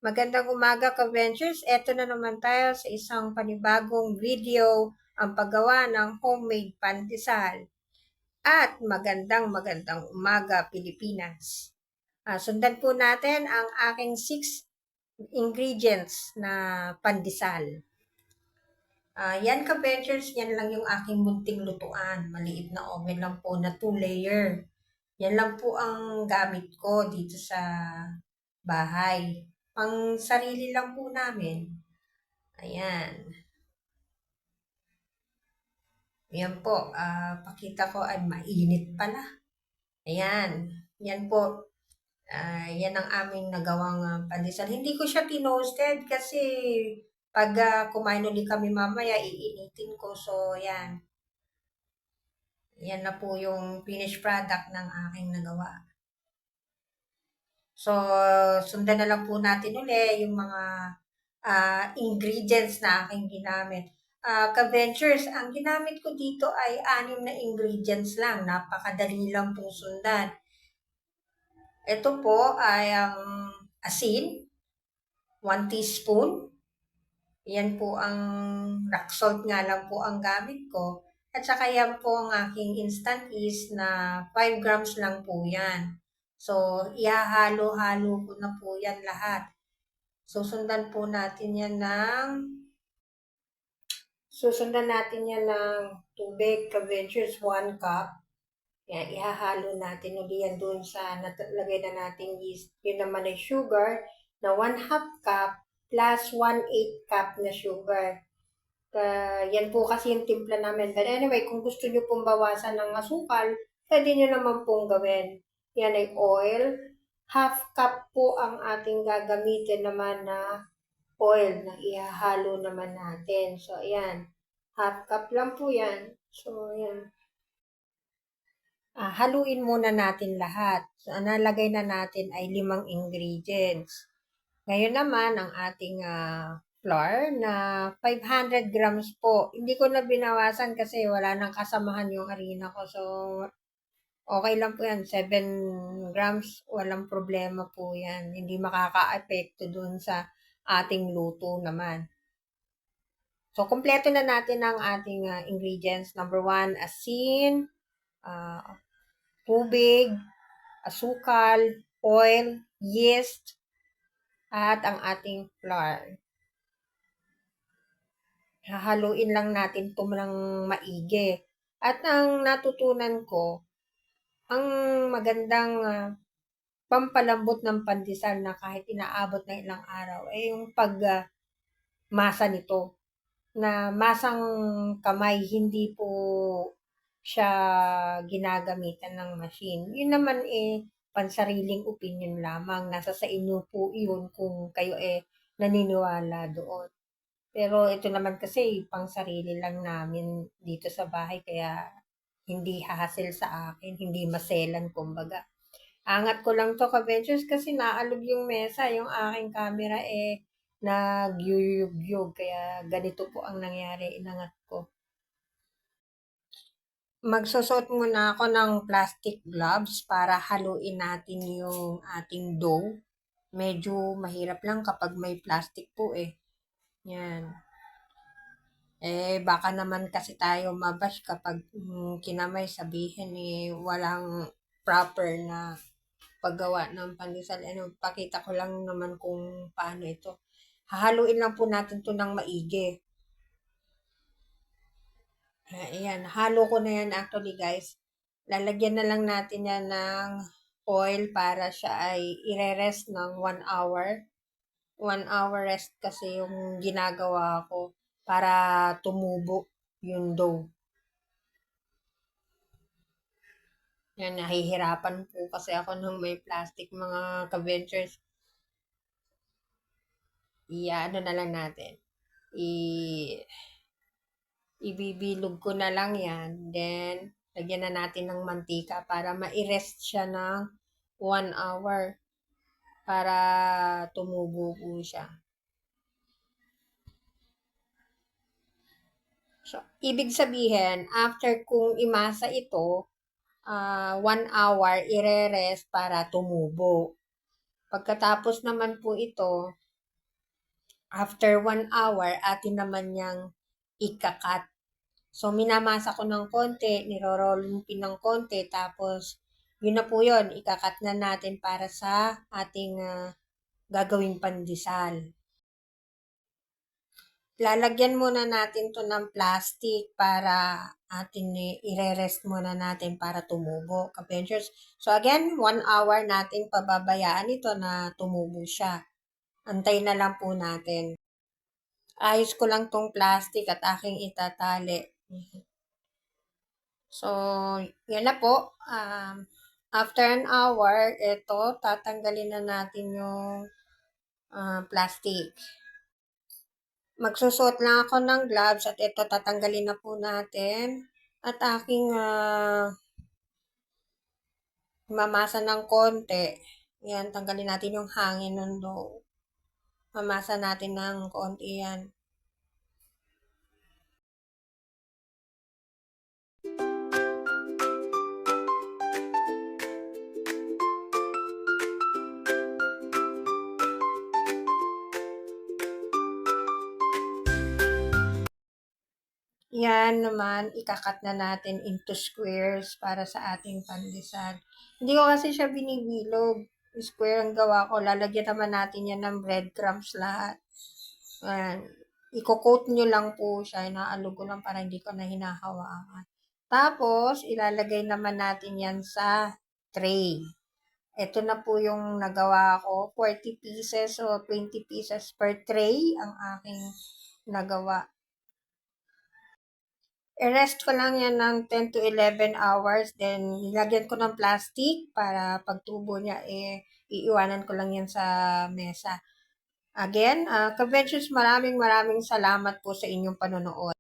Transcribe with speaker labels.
Speaker 1: Magandang umaga ka-Ventures. Eto na naman tayo sa isang panibagong video, ang paggawa ng homemade pandesal. At magandang umaga Pilipinas. Sundan po natin ang aking 6 ingredients na pandesal. Yan ka-Ventures, yan lang yung aking munting lutuan. Maliit na oven lang po na 2 layer. Yan lang po ang gamit ko dito sa bahay. Pang sarili lang po namin. Ayan. Ayan po. Pakita ko ay mainit pala. Ayan. Yan po. Yan ang aming nagawang pandesal. Hindi ko siya tinoasted kasi pag kumain ulit kami mamaya, iinitin ko. So, yan. Yan na po yung finished product ng aking nagawa. So, sundan na lang po natin ulit yung mga ingredients na aking ginamit. Ka-Ventures, ang ginamit ko dito ay 6 na ingredients lang. Napakadali lang pong sundan. Ito po ay ang asin, 1 teaspoon. Yan po ang rock salt nga lang po ang gamit ko. At saka yan po ang aking instant yeast na 5 grams lang po yan. So, ihahalo-halo ko na po yan lahat. Susundan po natin yan ng tubig, ka-Ventures, 1 cup. Yan, ihahalo natin ulit yan doon sa natalagay na natin yeast. Yun naman ay sugar na 1/2 cup plus 1/8 cup na sugar. Yan po kasi yung timpla namin. But anyway, kung gusto nyo pong bawasan ng asukal, pwede nyo naman pong gawin. Yan ay oil. 1/2 cup po ang ating gagamitin naman na oil na ihahalo naman natin. So, ayan. 1/2 cup lang po yan. So, ayan. Haluin muna natin lahat. So, ang nalagay na natin ay 5 ingredients. Ngayon naman, ang ating flour na 500 grams po. Hindi ko na binawasan kasi wala nang kasamahan yung harina ko. So, okay lang po yan. 7 grams, walang problema po yan. Hindi makaka-apekto dun sa ating luto naman. So, kompleto na natin ang ating ingredients. Number 1, asin, tubig, asukal, oil, yeast, at ang ating flour. Hahaluin lang natin ito ng maigi. At ang natutunan ko, ang magandang pampalambot ng pandesal na kahit inaabot ng ilang araw ay yung masa nito. Na masang kamay, hindi po siya ginagamitan ng machine. Yun naman pansariling opinion lamang. Nasa sa inyo po yun kung kayo naniniwala doon. Pero ito naman kasi pang sarili lang namin dito sa bahay kaya hindi hassle sa akin, hindi maselan kumbaga. Angat ko lang to ka-Ventures kasi naalog yung mesa, yung aking camera nagyuyugyug kaya ganito po ang nangyari, inangat ko. Magsusot muna ako ng plastic gloves para haluin natin yung ating dough. Medyo mahirap lang kapag may plastic po Yan. Baka naman kasi tayo mabash kapag kinamay sabihin walang proper na paggawa ng pandesal. Pakita ko lang naman kung paano ito. Hahaluin lang po natin to ng maigi. Ayan, halo ko na yan actually guys. Lalagyan na lang natin yan ng oil para siya ay ire-rest ng 1 hour. 1 hour rest kasi yung ginagawa ko para tumubo yung dough. Yan, nahihirapan po kasi ako ng may plastic mga ka-ventures. Ano na lang natin. Ibibilog ko na lang yan. Then, lagyan na natin ng mantika para ma-rest siya ng 1 hour para tumubo po siya. So, ibig sabihin, after kung imasa ito, 1 hour ire-rest para tumubo. Pagkatapos naman po ito, After 1 hour, atin naman niyang ikakat. So, minamasa ko ng konti, nirorolling pin ng konti, tapos yun na po yun, ikakat na natin para sa ating gagawing pandesal. Lalagyan muna natin to ng plastic para atin i-rest muna natin para tumubo, ka-ventures. So again, 1 hour natin pababayaan ito na tumubo siya. Antayin na lang po natin. Ayos ko lang tong plastic at aking itatali. So, yan na po. After an hour, ito, tatanggalin na natin yung plastic. Magsusuot lang ako ng gloves at ito tatanggalin na po natin. At aking mamasa ng konti. Yan, tanggalin natin yung hangin nun doon. Mamasa natin ng konti yan. Yan naman, ikakat na natin into squares para sa ating pandesal. Hindi ko kasi siya binibilog. Square ang gawa ko. Lalagyan naman natin yan ng breadcrumbs lahat. Ayan. Iko-coat nyo lang po siya. Inaalog ko lang para hindi ko na hinahawakan. Tapos, ilalagay naman natin yan sa tray. Ito na po yung nagawa ko. 40 pieces o 20 pieces per tray ang aking nagawa. I-rest ko lang yan ng 10 to 11 hours. Then, nilagyan ko ng plastic para pagtubo niya, iiwanan ko lang yan sa mesa. Again, ka-ventures, maraming salamat po sa inyong panonood.